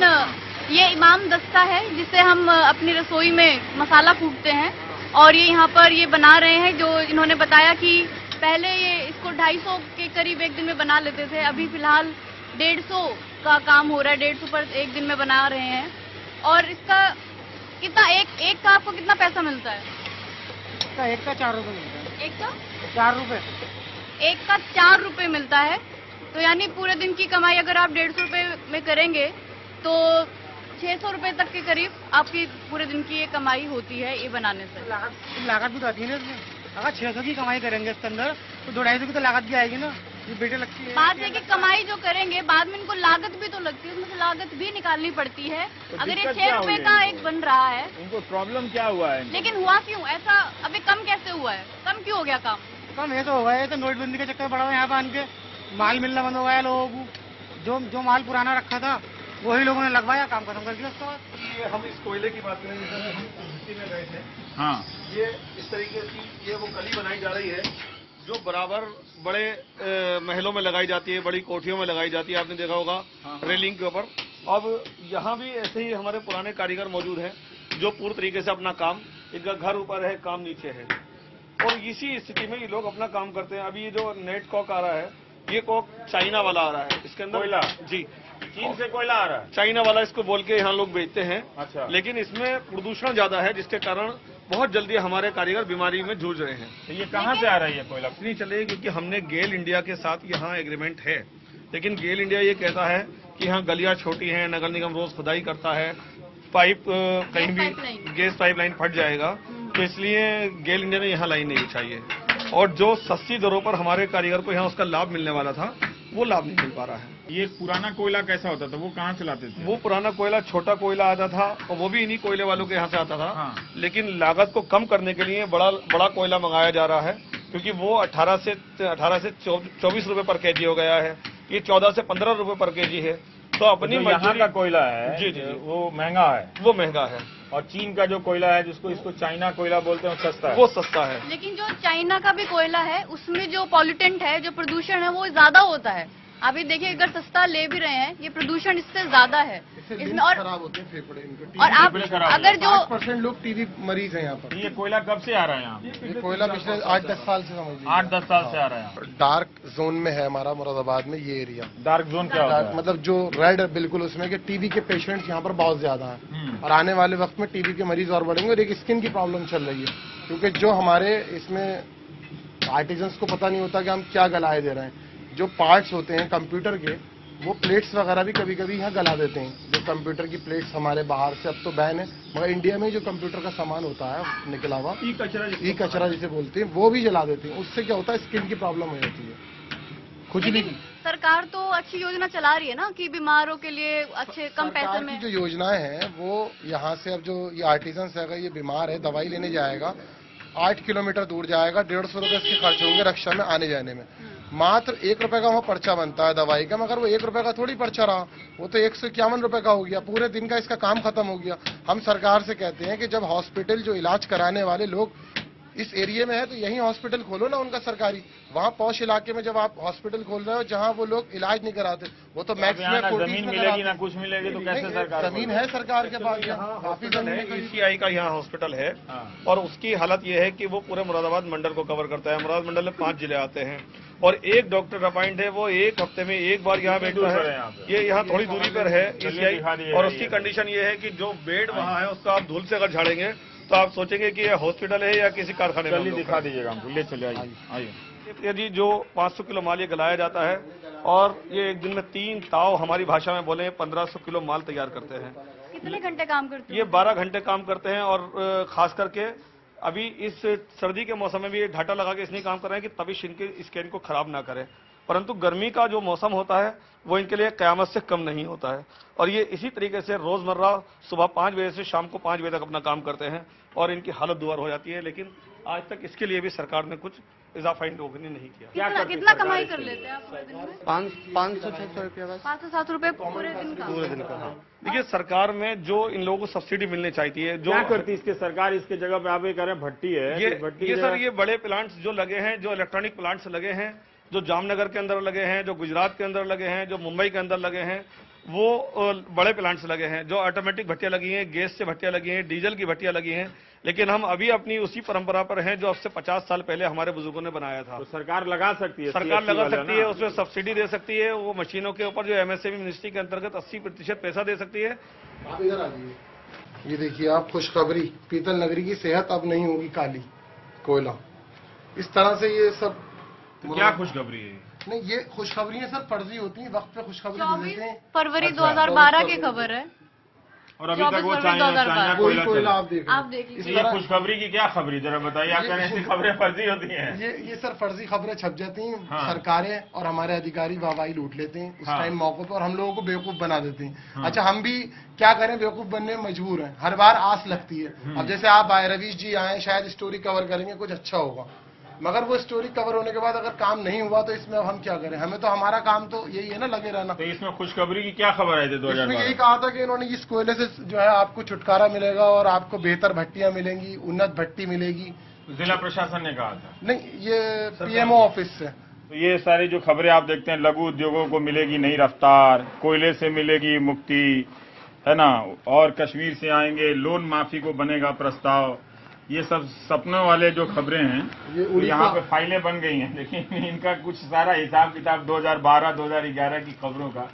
ये इमाम दस्ता है जिससे हम अपनी रसोई में मसाला कूटते हैं, और ये यहाँ पर ये बना रहे हैं। जो इन्होंने बताया कि पहले ये इसको 250 के करीब एक दिन में बना लेते थे, अभी फिलहाल 150 का काम हो रहा है, 150 पर एक दिन में बना रहे हैं। और इसका कितना एक का आपको कितना पैसा मिलता है? एक का 4 रुपए मिलता है। एक का 4 रुपए। एक का 4 रुपए मिलता है। तो यानी पूरे दिन की कमाई अगर आप 150 रुपए में करेंगे तो 600 रुपए तक के करीब आपकी पूरे दिन की ये कमाई होती है ये बनाने से। लागत भी तो आती है ना इसमें। अगर 600 की कमाई करेंगे इसके अंदर तो 250 की तो लागत भी आएगी ना, ये बेटे लगती है। बात है कि कमाई जो करेंगे बाद में इनको लागत भी तो लगती है, उसमें से लागत भी निकालनी पड़ती है। तो अगर ये दिक्कत 6 क्या रुपए हुई का है एक बन रहा है, इनको प्रॉब्लम क्या हुआ है? लेकिन हुआ क्यों ऐसा? अभी कम कैसे हुआ है? कम क्यों हो गया काम? कम ये तो हुआ है, तो नोटबंदी का चक्कर पड़ा हुआ है यहाँ पे आन के, माल मिलना बंद हो गया लोगों को। जो माल पुराना रखा था वही लोगों ने लगवाया, काम खत्म कर दिया उसके बाद। ये हम इस कोयले की बात करें, जैसे हम मिट्टी में गए थे, हाँ, ये इस तरीके की ये वो कली बनाई जा रही है जो बराबर बड़े महलों में लगाई जाती है, बड़ी कोठियों में लगाई जाती है, आपने देखा होगा रेलिंग के ऊपर। अब यहाँ भी ऐसे ही हमारे पुराने कारीगर मौजूद हैं जो पूर्ण तरीके से अपना काम, इनका घर ऊपर है, काम नीचे है, और इसी स्थिति में ये लोग अपना काम करते हैं। अभी ये जो नेट कॉक आ रहा है, ये कॉक चाइना वाला आ रहा है, इसके अंदर कोयला? जी, चीन से कोयला आ रहा है। चाइना वाला इसको बोल के यहाँ लोग बेचते हैं। अच्छा। लेकिन इसमें प्रदूषण ज्यादा है, जिसके कारण बहुत जल्दी हमारे कारीगर बीमारी में जूझ रहे हैं। तो ये कहाँ से आ रही है कोयला? नहीं चले, क्योंकि हमने गेल इंडिया के साथ यहाँ एग्रीमेंट है, लेकिन गेल इंडिया ये कहता है कि यहाँ गलियां छोटी हैं, नगर निगम रोज खुदाई करता है, पाइप कहीं भी गैस पाइपलाइन फट जाएगा, तो इसलिए गेल इंडिया ने यहाँ लाइन नहीं बिछाई है। और जो सस्ती दरों पर हमारे कारीगर को यहाँ उसका लाभ मिलने वाला था, वो लाभ नहीं मिल पा रहा है। ये पुराना कोयला कैसा होता था? वो कहाँ से लाते थे? वो पुराना कोयला छोटा कोयला आता था, और वो भी इन्हीं कोयले वालों के यहाँ से आता था। हाँ। लेकिन लागत को कम करने के लिए बड़ा कोयला मंगाया जा रहा है, क्योंकि वो 18 से 24 रुपए पर केजी हो गया है, ये 14 से 15 रुपए पर केजी है। तो अपनी जो यहाँ मजदूरी का कोयला है जी, जी, वो महंगा है, वो महंगा है, और चीन का जो कोयला है जिसको इसको चाइना कोयला बोलते हैं वो सस्ता है। वो सस्ता है। लेकिन जो चाइना का भी कोयला है उसमें जो पॉल्यूटेंट है, जो प्रदूषण है वो ज्यादा होता है। अभी देखिए अगर सस्ता ले भी रहे हैं, ये प्रदूषण इससे ज्यादा है इसमें। और खराब होते हैं फेफड़े इनके। और आप अगर जो 5% लोग टीबी मरीज हैं यहाँ पर। ये कोयला कब से आ रहा है यहाँ? ये कोयला पिछले 8-10 साल से समझ लीजिए। 8-10 साल से आ रहा है। डार्क जोन में है हमारा मुरादाबाद में ये एरिया। डार्क जोन क्या होता है? मतलब जो रेड है बिल्कुल उसमें कि टीबी के पेशेंट्स यहाँ पर बहुत ज्यादा हैं, और आने वाले वक्त में टीबी के मरीज और बढ़ेंगे। और एक स्किन की प्रॉब्लम चल रही है, क्योंकि जो हमारे इसमें आर्टिजन्स को पता नहीं होता कि हम क्या गलाए दे रहे हैं। जो पार्ट्स होते हैं कंप्यूटर के, वो प्लेट्स वगैरह भी कभी कभी यहाँ गला देते हैं। जो कंप्यूटर की प्लेट्स हमारे बाहर से अब तो बैन है, मगर इंडिया में जो कंप्यूटर का सामान होता है निकला हुआ, ई कचरा जिसे बोलते हैं, वो भी जला देते हैं। उससे क्या होता है, स्किन की प्रॉब्लम हो जाती है, खुजली की। सरकार तो अच्छी योजना चला रही है ना कि बीमारों के लिए अच्छे कम पैसे सरकार में। की जो योजनाएं हैं वो यहाँ से, अब जो ये आर्टिजन्स है, अगर ये बीमार है, दवाई लेने जाएगा, 8 किलोमीटर दूर जाएगा, 150 रुपए इसके खर्च होंगे रक्षा में आने जाने में। मात्र 1 रुपए का वहाँ पर्चा बनता है दवाई का, मगर वो 1 रुपए का थोड़ी पर्चा रहा, वो तो 151 रुपए का हो गया। पूरे दिन का इसका काम खत्म हो गया। हम सरकार से कहते हैं कि जब हॉस्पिटल जो इलाज कराने वाले लोग इस एरिया में है, तो यही हॉस्पिटल खोलो ना उनका सरकारी। वहाँ पौष इलाके में जब आप हॉस्पिटल खोल रहे हो जहाँ वो लोग इलाज नहीं कराते, वो तो मैक्सिमम जमीन मिलेगी ना कुछ मिलेगी, तो कैसे सरकार? जमीन है सरकार के पास, यहाँ काफी जमीन है। ECI का यहाँ हॉस्पिटल है, और उसकी हालत ये है कि वो पूरे मुरादाबाद मंडल को कवर करता है। मुरादाबाद मंडल में 5 जिले आते हैं, और एक डॉक्टर अपॉइंट है, वो एक हफ्ते में एक बार यहाँ बैठता है। ये यहाँ थोड़ी दूरी पर है ECI, और उसकी कंडीशन ये है कि जो बेड वहाँ है उसका आप धूल से अगर झाड़ेंगे तो आप सोचेंगे कि ये हॉस्पिटल है या किसी कारखाने में। दिखा दीजिएगा हमको, ले चले आइए। यदि जो 500 किलो माल ये गलाया जाता है, और ये एक दिन में 3 ताव, हमारी भाषा में बोले 1500 किलो माल तैयार करते हैं। कितने घंटे काम करते हैं? ये 12 घंटे काम करते हैं, और खास करके अभी इस सर्दी के मौसम में भी ये ढाटा लगा के इसलिए काम कर रहे हैं कि तभी इनके स्किन को खराब ना करे। परंतु गर्मी का जो मौसम होता है वो इनके लिए कयामत से कम नहीं होता है। और ये इसी तरीके से रोजमर्रा सुबह 5 बजे से शाम को 5 बजे तक अपना काम करते हैं, और इनकी हालत दुआर हो जाती है। लेकिन आज तक इसके लिए भी सरकार ने कुछ इजाफा इन लोगों ने नहीं किया। कितना कमाई कर लेते हैं आप पूरे दिन में? 500-600 रुपया बस। 500-700 रुपए पूरे दिन का? पूरे दिन का। देखिए, सरकार में जो इन लोगों को सब्सिडी मिलनी चाहिए है, जो क्या करती है इसके सरकार? इसके जगह पे आप ये कह रहे हैं भट्टी है, ये तो भट्टी ये सर, ये बड़े प्लांट्स जो लगे हैं, जो इलेक्ट्रॉनिक प्लांट्स लगे हैं, जो जामनगर के अंदर लगे हैं, जो गुजरात के अंदर लगे हैं, जो मुंबई के अंदर लगे हैं, वो बड़े प्लांट्स लगे हैं। जो ऑटोमेटिक भट्टियां लगी हैं, गैस से भट्टियां लगी हैं, डीजल की भट्टियां लगी हैं। लेकिन हम अभी अपनी उसी परंपरा पर हैं जो अब से 50 साल पहले हमारे बुजुर्गों ने बनाया था। तो सरकार लगा सकती है, सरकार CST लगा वाला सकती ना? है, उसमें सब्सिडी दे सकती है। वो मशीनों के ऊपर जो MSME मिनिस्ट्री के अंतर्गत 80% पैसा दे सकती है। आप इधर आ जाइए। ये देखिए आप, खुशखबरी, पीतल नगरी की सेहत अब नहीं होगी काली। कोयला इस तरह से ये सब क्या खुशखबरी है? नहीं, ये खुशखबरी है सर, फर्जी होती है, वक्त पे खुशखबरी दे 24 देते हैं। फरवरी अच्छा। 2012 की खबर है। और अभी तक 24 वो फरवरी चाइना 2012 कोई कोयला कोयला चला। आप देख आप लीजिए। देख इस लीजिए। ये खुशखबरी की क्या खबरी, जरा बताइए। आप कह रहे हैं ऐसी खबरें फर्जी होती हैं। ये सर फर्जी खबरें छप जाती हैं, हाँ। सरकारें और हमारे अधिकारी वाहवाही लूट लेते हैं उस हाँ। टाइम मौकों पर, और हम लोगों को बेवकूफ बना देते हैं। हाँ। अच्छा, हम भी क्या करें, बेवकूफ बनने में मजबूर हैं, हर बार आस लगती है। अब जैसे आप आए, रवीश जी आए, शायद स्टोरी कवर करेंगे, कुछ अच्छा होगा, मगर वो स्टोरी कवर होने के बाद अगर काम नहीं हुआ तो इसमें अब हम क्या करें? हमें तो हमारा काम तो यही है ना, लगे रहना। तो इसमें खुशखबरी की क्या खबर आई थी इसमें यही 2012? कहा था कि इन्होंने इस कोयले से जो है आपको छुटकारा मिलेगा और आपको बेहतर भट्टियां मिलेंगी, उन्नत भट्टी मिलेगी। जिला प्रशासन ने कहा था। नहीं, ये पीएमओ ऑफिस से। तो ये सारी जो खबरें आप देखते हैं, लघु उद्योगों को मिलेगी नई रफ्तार, कोयले से मिलेगी मुक्ति, है ना, और कश्मीर से आएंगे, लोन माफी को बनेगा प्रस्ताव, ये सब सपनों वाले जो खबरें हैं, ये तो यहाँ पे फाइलें बन गई हैं, लेकिन इनका कुछ सारा हिसाब किताब 2012-2011 की खबरों का,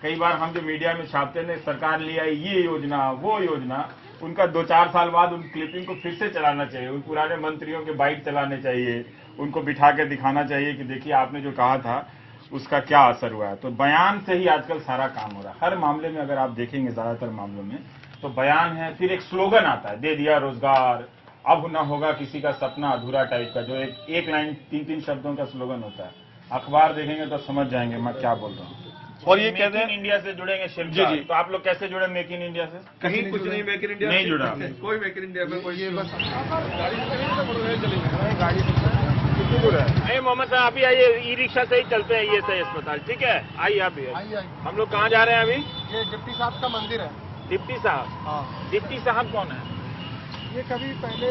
कई बार हम जो मीडिया में छापते हैं, सरकार ले आई ये योजना वो योजना, उनका 2-4 साल बाद उन क्लिपिंग को फिर से चलाना चाहिए, उन पुराने मंत्रियों के बाइट चलाने चाहिए, उनको बिठा के दिखाना चाहिए कि देखिए आपने जो कहा था उसका क्या असर हुआ है। तो बयान से ही आजकल सारा काम हो रहा है, हर मामले में अगर आप देखेंगे, ज्यादातर मामलों में तो बयान है, फिर एक स्लोगन आता है, दे दिया रोजगार, अब न होगा किसी का सपना अधूरा टाइप का, जो एक लाइन 3-3 शब्दों का स्लोगन होता है। अखबार देखेंगे तो समझ जाएंगे मैं क्या बोल रहा हूँ। और ये कहते हैं इंडिया से जुड़ेंगे शिल्पकार। जी, जी। तो आप लोग कैसे जुड़े मेक इन इंडिया से? कहीं कुछ नहीं मेक इन इंडिया नहीं जुड़ा। कोई मेक इन इंडिया में कोई ये बस गाड़ी कितनी दूर है? नहीं मोहम्मद साहब, अभी आइए, ई रिक्शा से ही चलते हैं ये सही अस्पताल, ठीक है? आइए आप भी आइए। आइए। हम लोग कहाँ जा रहे हैं अभी? ये डिप्टी साहब का मंदिर है। डिप्टी साहब? हाँ, डिप्टी साहब कौन है? ये कभी पहले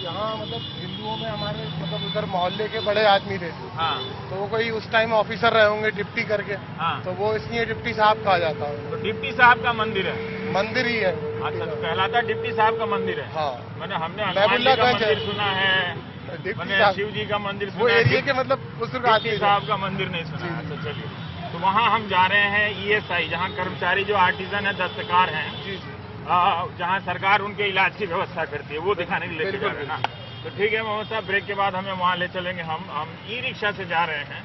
यहाँ मतलब हिंदुओं में हमारे मतलब उधर मोहल्ले के बड़े आदमी थे, हाँ तो वो कोई उस टाइम ऑफिसर रहे होंगे डिप्टी करके, हाँ। तो वो इसलिए डिप्टी साहब कहा जाता है। तो डिप्टी साहब का मंदिर है? मंदिर ही है। अच्छा, तो कहलाता डिप्टी साहब का मंदिर है। हाँ, मैंने हमने हनुमान जी महबुल्ला का गंज है। मंदिर सुना है, डिप्टी मैंने साहब शिव जी का मंदिर वो सुना है, एरिया के मतलब बुजुर्ग आदमी डिप्टी थे। साहब का मंदिर नहीं सुना है। अच्छा चलिए, तो वहाँ हम जा रहे हैं ESI, जहाँ कर्मचारी जो आर्टिजन है, दस्तकार हैं, जी जी, जहाँ सरकार उनके इलाज की व्यवस्था करती है, वो दिखाने के लिए लेके जा रहे हैं ना। तो ठीक है मोहम्मद साहब, ब्रेक के बाद हमें वहाँ ले चलेंगे। हम ई रिक्शा से जा रहे हैं।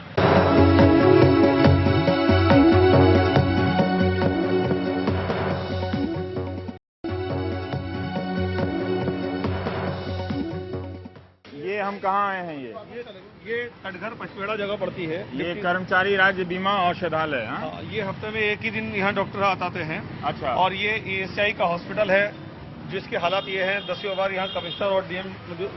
ये हम कहाँ आए हैं? ये कटघर पचपेड़ा जगह पड़ती है। ये कर्मचारी राज्य बीमा औषधालय। हाँ, हाँ, ये हफ्ते में एक ही दिन यहाँ डॉक्टर आते हैं। अच्छा। और ये ESI का हॉस्पिटल है, जिसके हालात ये हैं, 10वीं बार यहाँ कमिश्नर और DM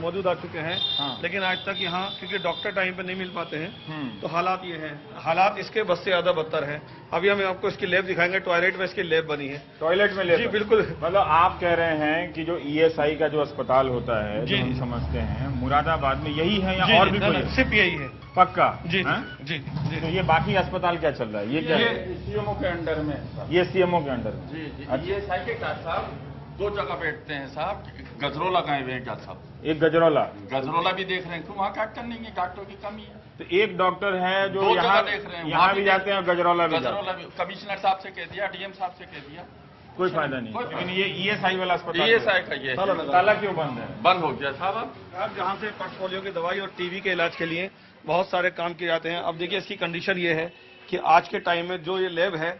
मौजूद आ चुके हैं। हाँ। लेकिन आज तक यहाँ क्योंकि डॉक्टर टाइम पे नहीं मिल पाते हैं, हम्म। तो हालात ये हैं। हालात इसके बस से ज्यादा बदतर है। अभी हम आपको इसकी लैब दिखाएंगे, टॉयलेट में इसकी लैब बनी है। टॉयलेट में ले? जी बिल्कुल। मतलब आप कह रहे हैं कि जो ESI का जो अस्पताल होता है, जी, जो हम जी। समझते हैं, मुरादाबाद में यही है या जी, और जी, भी ना, कोई ना, है? सिर्फ यही है। पक्का? जी हाँ? जी जी तो ये बाकी अस्पताल क्या चल रहा है? ये क्या है? CMO के अंडर में। ये CMO के अंडर में? जी जी, अच्छा। ये साइकिल डॉक्टर साहब 2 जगह बैठते हैं साहब, गजरोला गए हुए हैं डॉक्टर साहब, एक गजरौला। गजरोला भी देख रहे हैं, क्यों वहाँ डॉक्टर नहीं है, डॉक्टरों की कमी है। तो एक डॉक्टर है जो 2 यहाँ जगह देख रहे हैं, यहाँ वहाँ भी जाते हैं और गजरौला भी जाते गजरोला भी कमिश्नर साहब से कह दिया, DM साहब से कह दिया, हैं। कोई फायदा नहीं। कोई लेकिन फायदा ये ESI वाला अस्पताल ESI का ये ताला क्यों बंद है? बंद हो गया साहब। अब जहाँ से पोर्टफोलियो की दवाई और TB के इलाज के लिए बहुत सारे काम किए जाते हैं। अब देखिए इसकी कंडीशन ये है कि आज के टाइम में जो ये लैब है,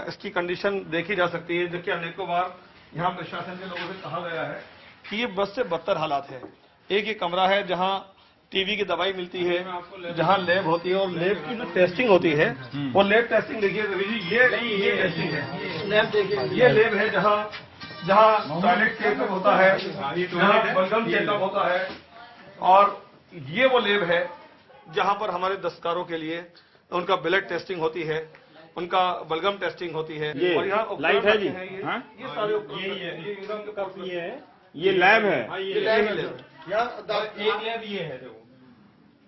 इसकी कंडीशन देखी जा सकती है। देखिए अनेकों बार यहाँ प्रशासन के लोगों से कहा गया है कि ये बस से बदतर हालात है। एक ये कमरा है जहाँ TB की दवाई मिलती है, जहाँ लैब होती है और लैब की जो टेस्टिंग होती है, वो लैब टेस्टिंग देखिए रवि जी, ये टेस्टिंग है। लैब देखिए, ये लैब है जहाँ टॉयलेट चेकअप होता है, जहाँ बलगम चेकअप होता है, और ये वो लैब है जहाँ पर हमारे दस्तकारों के लिए उनका ब्लड टेस्टिंग होती है, उनका बलगम टेस्टिंग होती है। ये और यहाँ लाइट है जी? हाँ? ये सारे उपकरण ये इंग्लैंड के पास ये है, ये लैब है? ये लैब है। यहाँ एक लैब ये है, देखो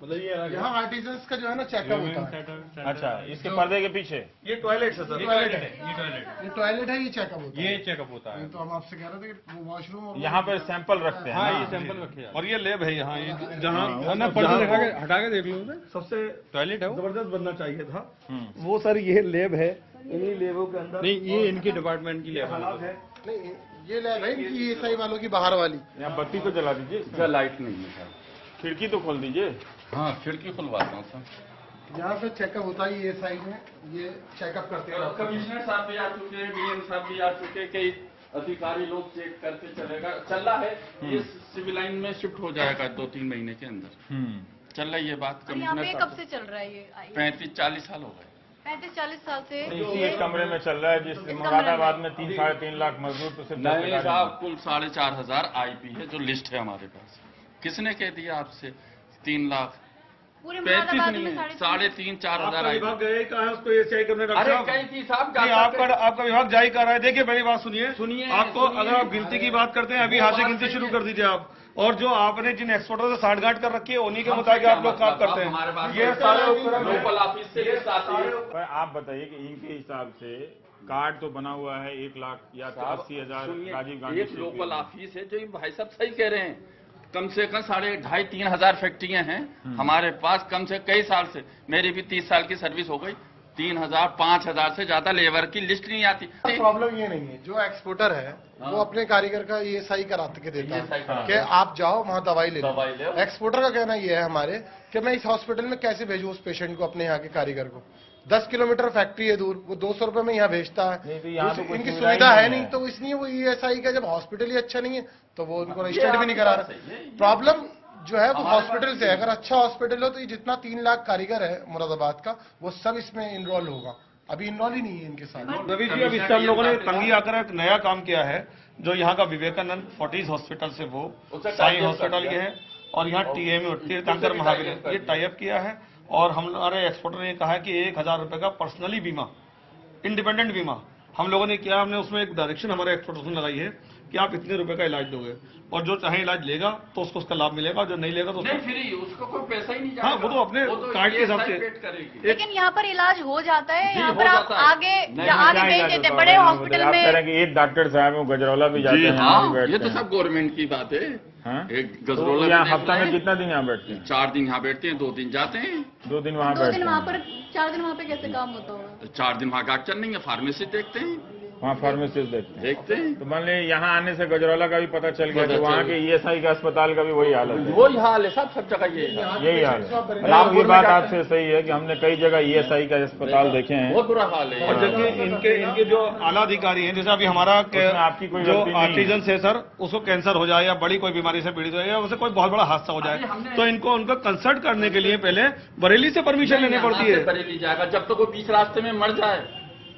मतलब ये यहाँ आर्टिजन्स का जो है ना चेकअप होता है। अच्छा, इसके पर्दे के पीछे ये टॉयलेट है सर, ये टॉयलेट है, ये चेकअप होता है। चेकअप होता है। तो हम आपसे कह रहे थे कि वॉशरूम और यहाँ पर सैंपल रखते हैं ना? सैंपल रखे और ये लैब है यहाँ, ये जहाँ हटा के देख लो सबसे टॉयलेट है वो? जबरदस्त बनना चाहिए था, हम्म। वो सर ये लैब है। इन्हीं लेबों के अंदर नहीं, ये इनके डिपार्टमेंट की लैब हालात है। नहीं, ये लैब है इनकी ESI वालों की बाहर वाली। यहाँ बत्ती तो जला दीजिए, लाइट नहीं है सर। खिड़की तो खोल दीजिए। हाँ, खिड़की खुलवाता हूँ सर। यहाँ से चेकअप होता है, ये साइड में ये चेकअप करते हैं। कमिश्नर साहब भी आ चुके हैं, डीएम साहब भी आ चुके हैं, कई अधिकारी लोग चेक करते चल रहा है। ये सिविल लाइन में शिफ्ट हो जाएगा 2-3 महीने के अंदर। चल रही है बात। और यहाँ पे कब से चल रहा है ये? 35-40 साल हो गए। 35-40 साल से इसी एक कमरे में चल रहा है, जिस मुरादाबाद में 3-3.5 लाख मजदूर तो सिर्फ नहीं साहब, कुल 4,500 आईपी है जो लिस्ट है हमारे पास। किसने कह दिया आपसे 3 लाख? पूरे 35 मुरादाबाद नहीं में है, आपका 3,500-4,000 4,500 विभाग गए कहाँ है उसको एसीआई करने रखा? अरे कहीं थी साहब, नहीं, आपका विभाग जारी कर रहा है। देखिए मेरी बात सुनिए, सुनिए, आपको सुनिए। अगर आप गिनती की बात करते हैं, अभी यहाँ से गिनती शुरू कर दीजिए आप। और जो आपने जिन एक्सपोर्टर से साठगांठ कर रखी है उन्हीं के मुताबिक आप लोग काम करते हमारे हैं। पास ये सारे उपकरण लोकल ऑफिस से लिस्ट आती है। पर आप बताइए कि इनके हिसाब से कार्ड तो बना हुआ है 1 लाख या 80,000 राजीव गांधी एक लोकल ऑफिस है जो ये भाई साहब सही कह रहे हैं। कम से कम 2,500-3 हजार फैक्ट्रियां हैं हमारे पास। कम से कई साल से, मेरी भी 30 साल की सर्विस हो गई। 3,000-5,000 से ज्यादा लेबर की लिस्ट नहीं आती। प्रॉब्लम ये नहीं है, जो एक्सपोर्टर है वो अपने कारीगर का ESI करा के देता ESI है कि आप जाओ वहाँ दवाई ले लो। दवाई ले लो। एक्सपोर्टर का कहना ये है हमारे कि मैं इस हॉस्पिटल में कैसे भेजूं उस पेशेंट को, अपने यहाँ के कारीगर को। 10 किलोमीटर फैक्ट्री है दूर, वो 200 रुपए में यहाँ भेजता है। नहीं तो यहाँ तो कोई इनकी सुविधा ही सुविधा है नहीं नहीं, तो इसलिए वो ESI का, जब हॉस्पिटल ही अच्छा नहीं है तो वो उनको ये रजिस्टर्ड भी नहीं करा आपकी रहा। बात सही है। प्रॉब्लम जो है वो हमारे हॉस्पिटल पास से है। अगर अच्छा हॉस्पिटल हो तो ये जितना 3 लाख कारीगर है मुरादाबाद का, वो सब इसमें इनरोल होगा। अभी इनरोल ही नहीं है इनके साथ। रवि जी, अब इससे हम लोगों ने तंगी आकर एक नया काम किया है, जो यहाँ का विवेकानंद फोर्टिस हॉस्पिटल से वो साई हॉस्पिटल के है, और यहाँ TMU तीर्थंकर महावीर ये टाइप किया है। और हमारे एक्सपोर्टर ने कहा है कि 1,000 रुपए का पर्सनली बीमा, इंडिपेंडेंट बीमा हम लोगों ने किया। हमने उसमें एक डायरेक्शन हमारे एक्सपोर्टर ने लगाई है कि आप इतने रुपए का इलाज दोगे, और जो चाहे इलाज लेगा तो उसको उसका लाभ मिलेगा, जो नहीं लेगा तो नहीं, फ्री, उसको कोई पैसा ही नहीं जाएगा। हाँ, वो तो अपने कार्ड के हिसाब से। करेगी। लेकिन यहाँ पर इलाज हो जाता है। जी, यहाँ हो पर आप जाता है। आगे भेज देते हैं बड़े हॉस्पिटल आप कह रहे में। हैं कि एक डॉक्टर साहब है वो गजरौला भी जाते जी हैं, हाँ, यहाँ भी ये बैठते तो हैं। सब गवर्नमेंट की बात है। हाँ? एक तो गजरौला यहाँ में हफ्ता में देखना है। कितना दिन यहाँ बैठते हैं? 4 दिन यहाँ बैठते हैं, 2 दिन जाते हैं। 2 दिन वहाँ 2 बैठते दिन वहाँ हैं। पर, 4 दिन वहाँ पे कैसे काम होता होगा? 4 दिन वहाँ डॉक्टर नहीं है, फार्मेसी देखते हैं। वहाँ फार्मेसिस्ट देखते हैं। हैं। तो मान लीजिए यहाँ आने से गजरौला का भी पता चल गया, पता तो वहाँ चल के ESI का अस्पताल का भी वही हालत है। वही हाल है साहब, सब जगह ये है। यही हाल है। आपकी बात आपसे सही है कि हमने कई जगह ESI का अस्पताल देखे हैं। बहुत बुरा हाल है। और जबकि इनके जो आला अधिकारी हैं, जैसे अभी हमारा आपकी कोई जो गलती नहीं है। आर्टिजन है सर, उसको कैंसर हो जाए या बड़ी कोई बीमारी से पीड़ित हो जाए या उसे कोई बहुत बड़ा हादसा हो जाए, तो इनको उनको कंसल्ट करने के लिए पहले बरेली से परमिशन लेनी पड़ती है। बरेली जाएगा, जब तक वो बीच रास्ते में मर जाए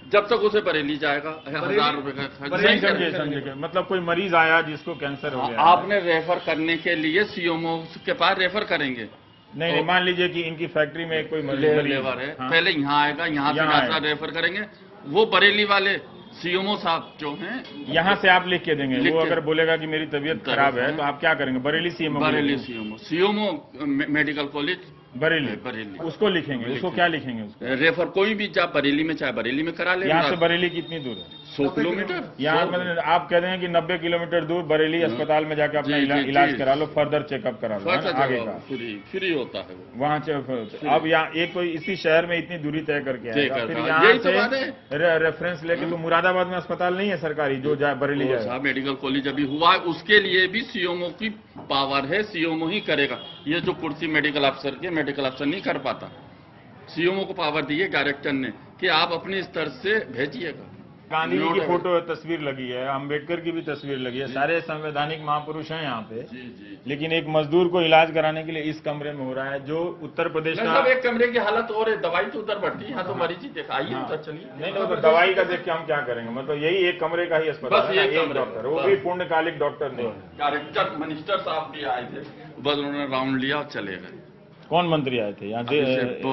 जब तक उसे बरेली जाएगा। 1,000 रुपए का खर्च। समझे, मतलब कोई मरीज आया जिसको कैंसर हो गया, आपने रेफर करने के लिए CMO के पास रेफर करेंगे। नहीं, मान लीजिए कि इनकी फैक्ट्री में कोई मरीज लेबर है, हाँ। पहले यहाँ आएगा, यहाँ से डॉक्टर रेफर करेंगे। वो बरेली वाले CMO साहब जो हैं, यहाँ से आप लिख के देंगे। वो अगर बोलेगा कि मेरी तबीयत खराब है तो आप क्या करेंगे? Bareilly CMO Bareilly CMO medical college Bareilly उसको लिखेंगे। उसको क्या लिखेंगे? उसको रेफर कोई भी जा बरेली में, चाहे बरेली में करा ले। यहाँ से बरेली कितनी दूर है? 100 किलोमीटर। यहाँ मतलब आप कह रहे हैं कि 90 किलोमीटर दूर बरेली अस्पताल में जाकर अपना इलाज करा लो, फर्दर चेकअप करा लो, आगे का फ्री होता है वो। वहाँ अब यहाँ एक कोई इसी शहर में इतनी दूरी तय करके आएगा, फिर यहाँ यही तो से बात है। रेफरेंस लेके। तो मुरादाबाद में अस्पताल नहीं है सरकारी जो जाए बरेली जाए? साहब मेडिकल कॉलेज अभी हुआ है, उसके लिए भी CMO की पावर है, CMO ही करेगा। ये जो कुर्सी मेडिकल अफसर की, मेडिकल अफसर नहीं कर पाता। CMO को पावर दी है डायरेक्टर ने कि आप अपने स्तर से भेजिएगा। गांधी जी की फोटो तस्वीर लगी है, अंबेडकर की भी तस्वीर लगी है, सारे संवैधानिक महापुरुष हैं यहाँ पे। लेकिन एक मजदूर को इलाज कराने के लिए इस कमरे में हो रहा है, जो उत्तर प्रदेश का। एक कमरे की हालत और है, दवाई तो उधर बढ़ती है, यहाँ तो मरीज ही दिखाइए। हाँ। चलिए, नहीं तो दवाई का देख के हम क्या करेंगे? मतलब यही एक कमरे का ही अस्पताल है, एक डॉक्टर, वो भी पूर्णकालिक डॉक्टर नहीं। डायरेक्टर मिनिस्टर साहब भी आए थे, बस उन्होंने राउंड लिया और चले गए। कौन मंत्री आए थे यहाँ?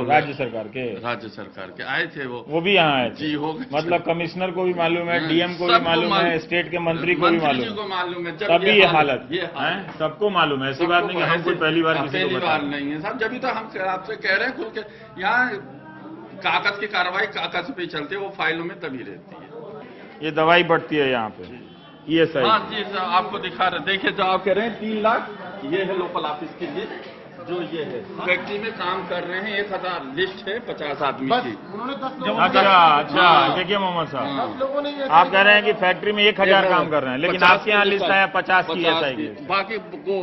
राज्य सरकार के? राज्य सरकार के आए थे वो भी यहाँ आए थे। जी, हो गए। मतलब कमिश्नर को भी मालूम है, DM को भी मालूम है, स्टेट के मंत्री को भी मालूम है, तभी ये हालत है। सबको मालूम है, ऐसी बात नहीं कि हम कोई पहली बार किसी को बता। नहीं है साहब, जब तो हम आपसे कह रहे हैं खुल के, यहाँ कागज की कार्रवाई कागज पे चलते, वो फाइलों में तभी रहती है। ये दवाई बढ़ती है यहाँ पे, ESI। हाँ जी, आपको दिखा रहे, देखिए जो आप कह रहे हैं 3 लाख, ये है लोकल ऑफिस के लिए। जो ये है फैक्ट्री में काम कर रहे हैं, 1,000 लिस्ट है 50 आदमी की। उन्होंने 10 लोग। अच्छा, देखिए मोहम्मद साहब, 10 लोगों ने आप कह रहे हैं कि फैक्ट्री में 1,000 काम कर रहे हैं, लेकिन आपके यहाँ लिस्ट है 50 की ESI की। बाकी वो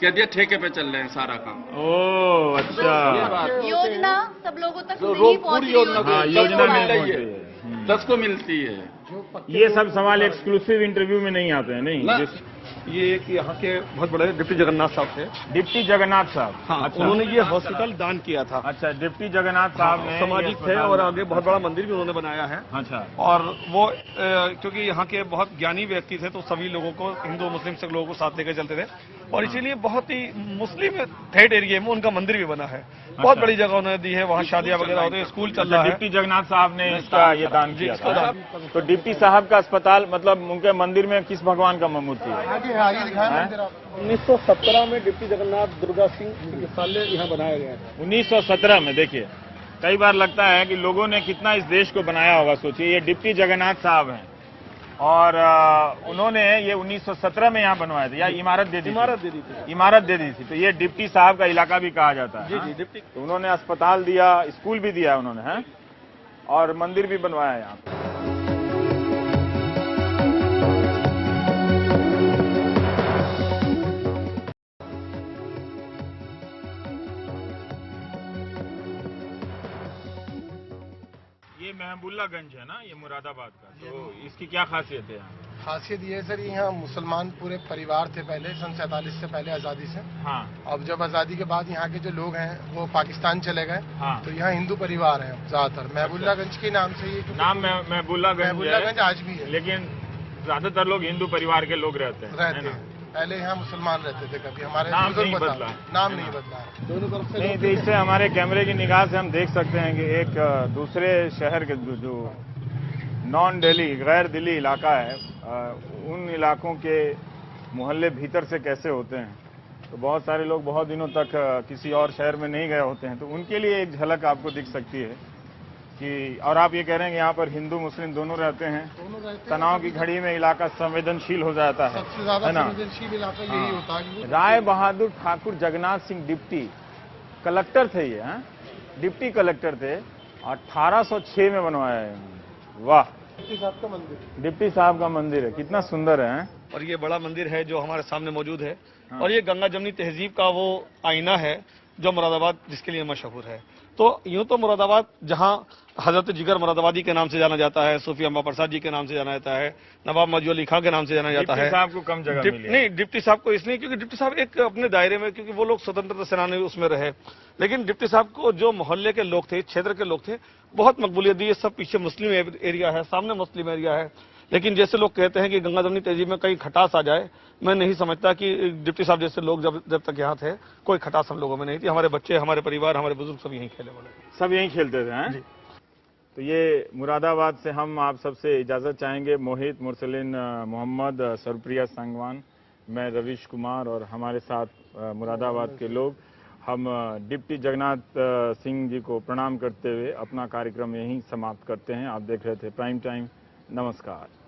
कह दिया ठेके पे चल रहे हैं सारा काम। ओह अच्छा, योजना सब लोगों तक तो नहीं रोज पहुंच पूरी रही योजना होगी। हाँ, को योजना मिल नहीं रही पहुंच है, रही है। 10 को मिलती है। ये सब सवाल एक्सक्लूसिव इंटरव्यू में नहीं आते हैं, नहीं? ये एक यहाँ के बहुत बड़े डिप्टी जगन्नाथ साहब थे। डिप्टी जगन्नाथ साहब, हाँ, अच्छा, उन्होंने ये हॉस्पिटल दान किया था। अच्छा, डिप्टी जगन्नाथ साहब ने सामाजिक ये थे अस्पताल- और आगे बहुत बड़ा मंदिर भी उन्होंने बनाया है। अच्छा, और वो क्योंकि यहाँ के बहुत ज्ञानी व्यक्ति थे तो सभी लोगों को, हिंदू मुस्लिम सब लोगों को साथ लेकर चलते थे और इसीलिए बहुत ही मुस्लिम थेट एरिया में उनका मंदिर भी बना है। बहुत बड़ी जगह उन्होंने दी है, वहाँ शादियां वगैरह होती है, स्कूल चल रहा है। डिप्टी जगन्नाथ साहब ने इसका ये दान किया इसका था। दान। तो डिप्टी साहब का अस्पताल, मतलब उनके मंदिर में किस भगवान का मूर्ति है? आगे आगे दिखाएं मंदिर आप। 1917 में डिप्टी जगन्नाथ दुर्गा सिंह चिकित्सालय यहाँ बनाया गया है। 1917 में। देखिए, कई बार लगता है कि लोगों ने कितना इस देश को बनाया होगा। सोचिए, ये डिप्टी जगन्नाथ साहब हैं और उन्होंने ये 1917 में यहाँ बनवाया था, या इमारत दे दी थी? इमारत दे दी थी। तो ये डिप्टी साहब का इलाका भी कहा जाता है। जी जी, डिप्टी। तो उन्होंने अस्पताल दिया, स्कूल भी दिया उन्होंने, है, और मंदिर भी बनवाया यहाँ पे। ये महबुल्लागंज है ना, ये मुरादाबाद का। तो इसकी क्या खासियत है यहाँ? खासियत ये है सर, यहाँ मुसलमान पूरे परिवार थे पहले, सन 47 से पहले आज़ादी से। हाँ अब जब आज़ादी के बाद यहाँ के जो लोग हैं वो पाकिस्तान चले गए, हाँ। तो यहाँ हिंदू परिवार है ज्यादातर। महबुल्लागंज के नाम से ये नाम महबुल्लागंज महबुल्लागंज आज भी है, लेकिन ज्यादातर लोग हिंदू परिवार के लोग रहते हैं, है रहते ना? हैं। पहले यहाँ मुसलमान रहते थे, कभी हमारे नाम बुजुर्ग नहीं बता- बदला। नाम नहीं बदला है। नहीं, तो इससे हमारे कैमरे की निगाह से हम देख सकते हैं कि एक दूसरे शहर के जो नॉन दिल्ली, गैर दिल्ली इलाका है, उन इलाकों के मोहल्ले भीतर से कैसे होते हैं। तो बहुत सारे लोग बहुत दिनों तक किसी और शहर में नहीं गए होते हैं, तो उनके लिए एक झलक आपको दिख सकती है कि, और आप ये कह रहे हैं कि यहाँ पर हिंदू मुस्लिम दोनों रहते हैं। तनाव की घड़ी में इलाका संवेदनशील हो जाता है, सबसे ज्यादा है ना? संवेदनशील इलाका यही होता है कि राय बहादुर ठाकुर जगन्नाथ सिंह डिप्टी कलेक्टर थे, ये हैं, डिप्टी कलेक्टर थे, 1806 में बनवाया है इन्होंने। वाह, डिप्टी साहब का मंदिर। डिप्टी साहब का मंदिर है, कितना सुंदर है। और ये बड़ा मंदिर है जो हमारे सामने मौजूद है। और ये गंगा जमनी तहजीब का वो आईना है जो मुरादाबाद जिसके लिए मशहूर है। तो यूं तो मुरादाबाद जहां हजरत जिगर मुरादाबादी के नाम से जाना जाता है, सूफी अम्बा प्रसाद जी के नाम से जाना जाता है, नवाब मजू अली खां के नाम से जाना जाता है। डिप्टी साहब को कम जगह मिली है। नहीं, डिप्टी साहब को इसलिए क्योंकि डिप्टी साहब एक अपने दायरे में, क्योंकि वो लोग स्वतंत्रता सेनानी उसमें रहे, लेकिन डिप्टी साहब को जो मोहल्ले के लोग थे, क्षेत्र के लोग थे, बहुत मकबूलियत दी। ये सब पीछे मुस्लिम एरिया है, सामने मुस्लिम एरिया है, लेकिन जैसे लोग कहते हैं कि गंगा जमनी तहजीब में कहीं खटास आ जाए, मैं नहीं समझता कि डिप्टी साहब जैसे लोग जब तक यहाँ थे कोई खटास हम लोगों में नहीं थी। हमारे बच्चे, हमारे परिवार, हमारे बुजुर्ग सब यहीं खेले वाले, सब यहीं खेलते थे, हैं? तो ये मुरादाबाद से हम आप सबसे इजाजत चाहेंगे। मोहित, मुरसलिन, मोहम्मद, सरप्रिया संगवान, मैं रवीश कुमार और हमारे साथ मुरादाबाद के लोग, हम डिप्टी जगन्नाथ सिंह जी को प्रणाम करते हुए अपना कार्यक्रम यहीं समाप्त करते हैं। आप देख रहे थे प्राइम टाइम। नमस्कार।